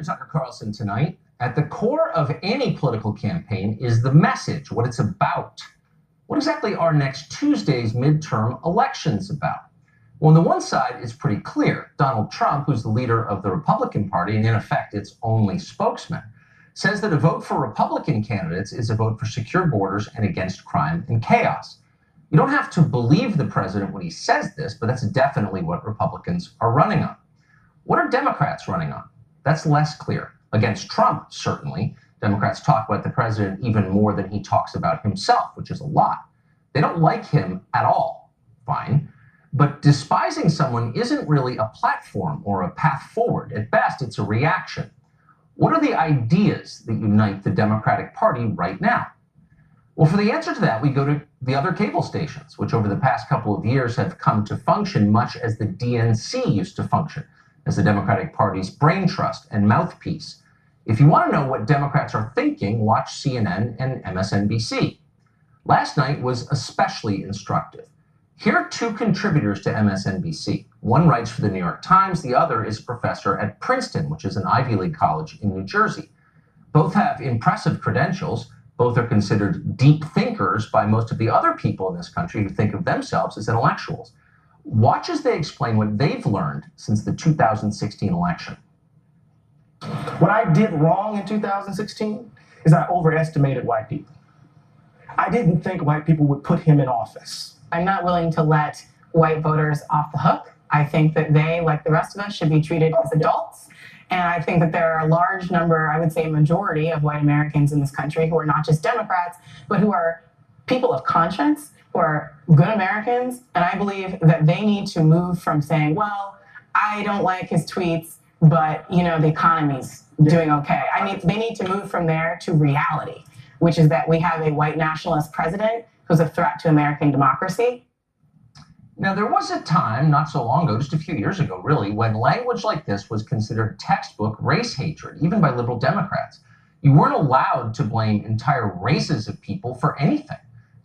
to Tucker Carlson tonight. At the core of any political campaign is the message, what it's about. What exactly are next Tuesday's midterm elections about? Well, on the one side, it's pretty clear. Donald Trump, who's the leader of the Republican Party, and in effect, its only spokesman, says that a vote for Republican candidates is a vote for secure borders and against crime and chaos. You don't have to believe the president when he says this, but that's definitely what Republicans are running on. What are Democrats running on? That's less clear. Against Trump, certainly. Democrats talk about the president even more than he talks about himself, which is a lot. They don't like him at all. Fine. But despising someone isn't really a platform or a path forward. At best, it's a reaction. What are the ideas that unite the Democratic Party right now? Well, for the answer to that, we go to the other cable stations, which over the past couple of years have come to function much as the DNC used to function, as the Democratic Party's brain trust and mouthpiece. If you want to know what Democrats are thinking, watch CNN and MSNBC. Last night was especially instructive. Here are two contributors to MSNBC. One writes for the New York Times, the other is a professor at Princeton, which is an Ivy League college in New Jersey. Both have impressive credentials. Both are considered deep thinkers by most of the other people in this country who think of themselves as intellectuals. Watch as they explain what they've learned since the 2016 election. What I did wrong in 2016 is I overestimated white people. I didn't think white people would put him in office. I'm not willing to let white voters off the hook. I think that they, like the rest of us, should be treated as adults. And I think that there are a large number, I would say a majority of white Americans in this country who are not just Democrats, but who are people of conscience, who are good Americans. And I believe that they need to move from saying, well, I don't like his tweets, but, you know, the economy's doing okay. I mean, they need to move from there to reality, which is that we have a white nationalist president who's a threat to American democracy. Now, there was a time, not so long ago, just a few years ago, really, when language like this was considered textbook race hatred, even by liberal Democrats. You weren't allowed to blame entire races of people for anything.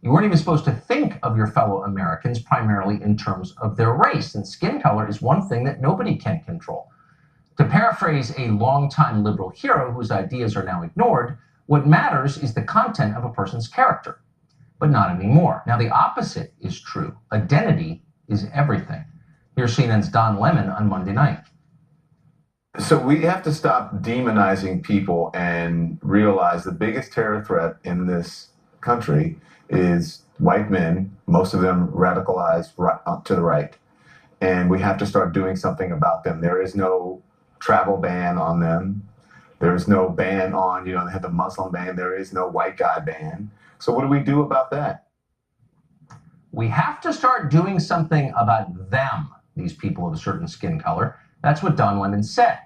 You weren't even supposed to think of your fellow Americans primarily in terms of their race, and skin color is one thing that nobody can control. To paraphrase a longtime liberal hero whose ideas are now ignored, what matters is the content of a person's character, but not anymore. Now, the opposite is true. Identity is everything. Here's CNN's Don Lemon on Monday night. So we have to stop demonizing people and realize the biggest terror threat in this country is white men, most of them radicalized to the right. And we have to start doing something about them. There is no travel ban on them. There is no ban on, they have the Muslim ban. There is no white guy ban. So what do we do about that? We have to start doing something about them, these people of a certain skin color. That's what Don Lemon said.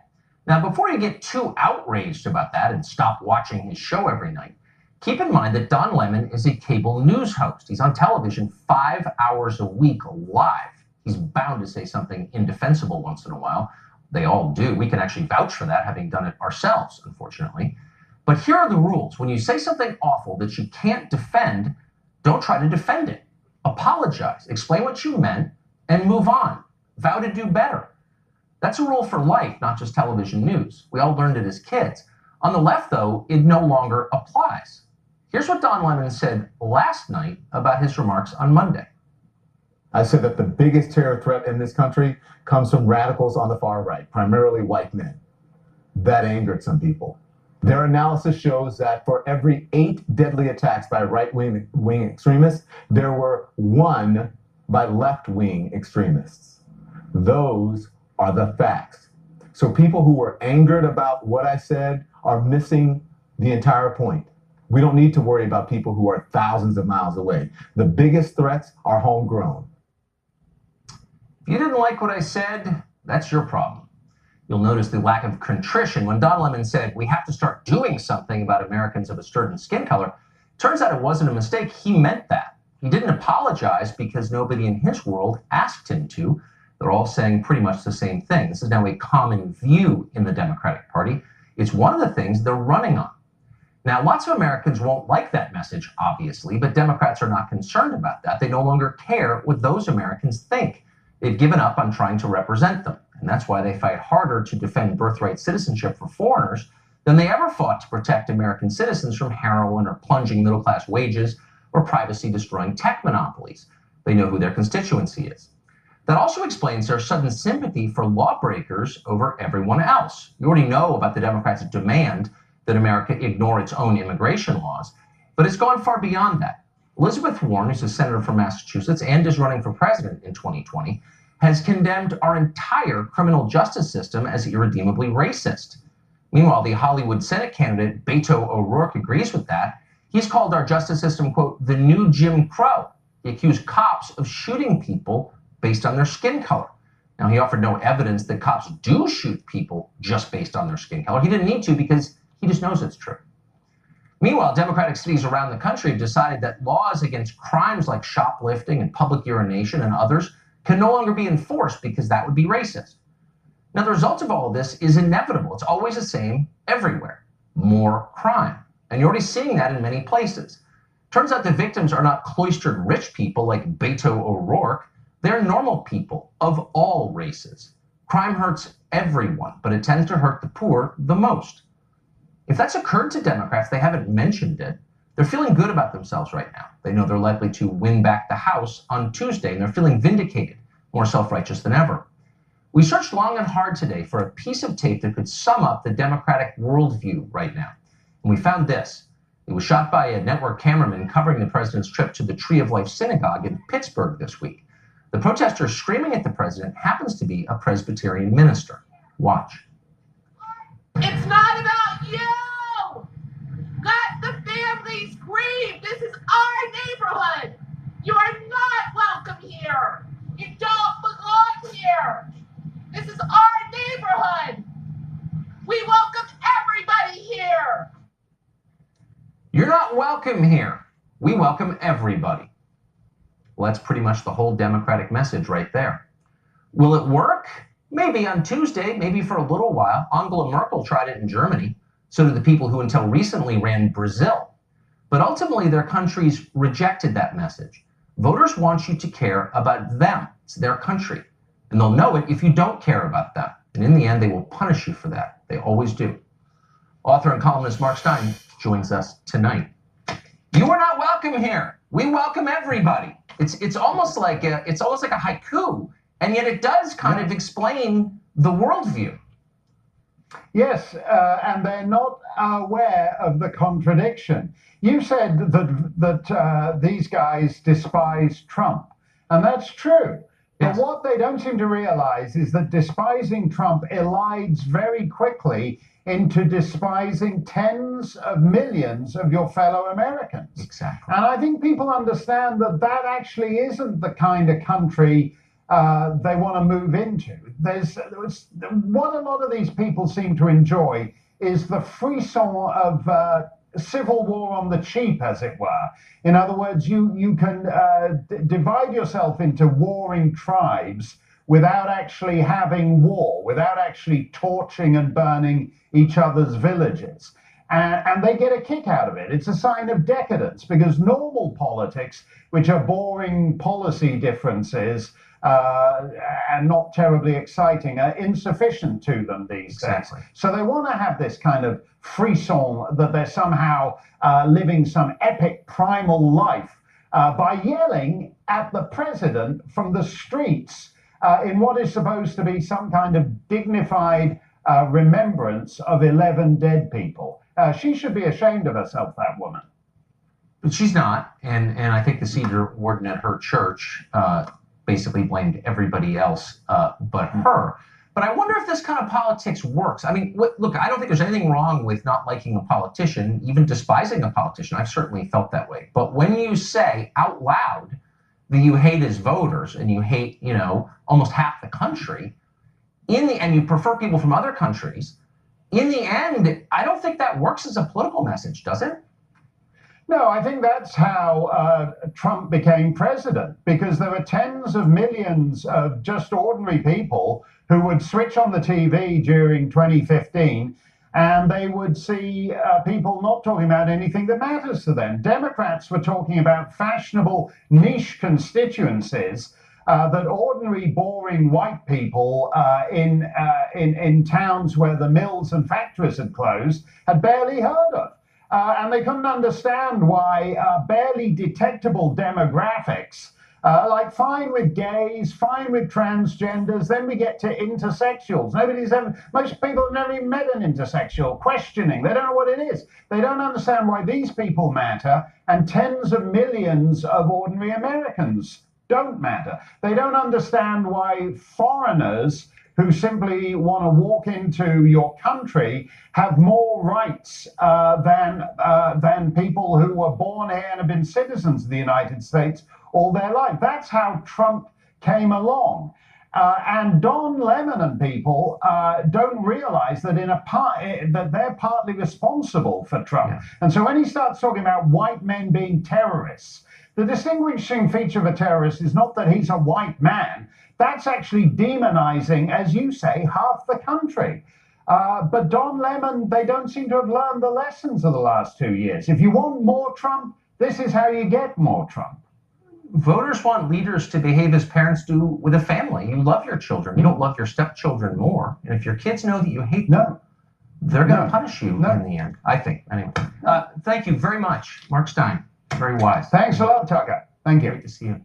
Now, before you get too outraged about that and stop watching his show every night, keep in mind that Don Lemon is a cable news host. He's on television 5 hours a week live. He's bound to say something indefensible once in a while. They all do. We can actually vouch for that, having done it ourselves, unfortunately. But here are the rules. When you say something awful that you can't defend, don't try to defend it. Apologize, explain what you meant, and move on. Vow to do better. That's a rule for life, not just television news. We all learned it as kids. On the left, though, it no longer applies. Here's what Don Lemon said last night about his remarks on Monday. I said that the biggest terror threat in this country comes from radicals on the far right, primarily white men. That angered some people. Their analysis shows that for every 8 deadly attacks by right-wing extremists, there were 1 by left-wing extremists. Those are the facts. So people who were angered about what I said are missing the entire point. We don't need to worry about people who are thousands of miles away. The biggest threats are homegrown. If you didn't like what I said, that's your problem. You'll notice the lack of contrition. When Don Lemon said, we have to start doing something about Americans of a certain skin color, turns out it wasn't a mistake. He meant that. He didn't apologize because nobody in his world asked him to. They're all saying pretty much the same thing. This is now a common view in the Democratic Party. It's one of the things they're running on. Now, lots of Americans won't like that message, obviously, but Democrats are not concerned about that. They no longer care what those Americans think. They've given up on trying to represent them. And that's why they fight harder to defend birthright citizenship for foreigners than they ever fought to protect American citizens from heroin or plunging middle-class wages or privacy-destroying tech monopolies. They know who their constituency is. That also explains their sudden sympathy for lawbreakers over everyone else. You already know about the Democrats' demand that America ignore its own immigration laws, but it's gone far beyond that. Elizabeth Warren, who's a senator from Massachusetts and is running for president in 2020, has condemned our entire criminal justice system as irredeemably racist. Meanwhile, the Hollywood Senate candidate Beto O'Rourke agrees with that. He's called our justice system, quote, the new Jim Crow. He accused cops of shooting people based on their skin color. Now, he offered no evidence that cops do shoot people just based on their skin color. He didn't need to because he just knows it's true. Meanwhile, Democratic cities around the country have decided that laws against crimes like shoplifting and public urination and others can no longer be enforced because that would be racist. Now, the result of all of this is inevitable. It's always the same everywhere. More crime. And you're already seeing that in many places. Turns out the victims are not cloistered rich people like Beto O'Rourke. They're normal people of all races. Crime hurts everyone, but it tends to hurt the poor the most. If that's occurred to Democrats, they haven't mentioned it. They're feeling good about themselves right now. They know they're likely to win back the House on Tuesday, and they're feeling vindicated, more self-righteous than ever. We searched long and hard today for a piece of tape that could sum up the Democratic worldview right now. And we found this. It was shot by a network cameraman covering the president's trip to the Tree of Life Synagogue in Pittsburgh this week. The protester screaming at the president happens to be a Presbyterian minister. Watch. It's not about you! Let the families grieve! This is our neighborhood! You are not welcome here! You don't belong here! This is our neighborhood! We welcome everybody here! You're not welcome here. We welcome everybody. Well, that's pretty much the whole Democratic message right there. Will it work? Maybe on Tuesday, maybe for a little while. Angela Merkel tried it in Germany. So did the people who until recently ran Brazil. But ultimately, their countries rejected that message. Voters want you to care about them. It's their country. And they'll know it if you don't care about them. And in the end, they will punish you for that. They always do. Author and columnist Mark Steyn joins us tonight. You are not welcome here. We welcome everybody. It's almost like a haiku, and yet it does kind of explain the worldview. Yes, and they're not aware of the contradiction. You said that these guys despise Trump, and that's true. But what they don't seem to realize is that despising Trump elides very quickly into despising tens of millions of your fellow Americans. Exactly. And I think people understand that that actually isn't the kind of country they want to move into. What a lot of these people seem to enjoy is the frisson of civil war on the cheap, as it were. In other words, you can divide yourself into warring tribes without actually having war, without actually torching and burning each other's villages. And they get a kick out of it. It's a sign of decadence, because normal politics, which are boring policy differences and not terribly exciting, are insufficient to them these days. So they want to have this kind of frisson that they're somehow living some epic primal life by yelling at the president from the streets in what is supposed to be some kind of dignified remembrance of 11 dead people. She should be ashamed of herself, that woman. But she's not, and I think the senior warden at her church basically blamed everybody else but her. But I wonder if this kind of politics works. I mean, look, I don't think there's anything wrong with not liking a politician, even despising a politician. I've certainly felt that way. But when you say out loud that you hate his voters and you hate, almost half the country, and you prefer people from other countries, in the end, I don't think that works as a political message, does it? No, I think that's how Trump became president, because there were tens of millions of just ordinary people who would switch on the TV during 2015 and they would see people not talking about anything that matters to them. Democrats were talking about fashionable niche constituencies that ordinary, boring white people in towns where the mills and factories had closed had barely heard of. And they couldn't understand why barely detectable demographics, like fine with gays, fine with transgenders, then we get to intersexuals. Most people have never even met an intersexual, questioning. They don't know what it is. They don't understand why these people matter, and tens of millions of ordinary Americans don't matter. They don't understand why foreigners who simply want to walk into your country have more rights than people who were born here and have been citizens of the United States all their life. That's how Trump came along. And Don Lemon and people don't realize that that they're partly responsible for Trump. Yeah. And so when he starts talking about white men being terrorists, the distinguishing feature of a terrorist is not that he's a white man. That's actually demonizing, as you say, half the country. But Don Lemon, they don't seem to have learned the lessons of the last 2 years. If you want more Trump, this is how you get more Trump. Voters want leaders to behave as parents do with a family. You love your children. You don't love your stepchildren more. And if your kids know that you hate them, they're going to punish you in the end, I think. Anyway, thank you very much, Mark Steyn. Very wise. Thanks a lot, Tucker. Thank you. Great to see you.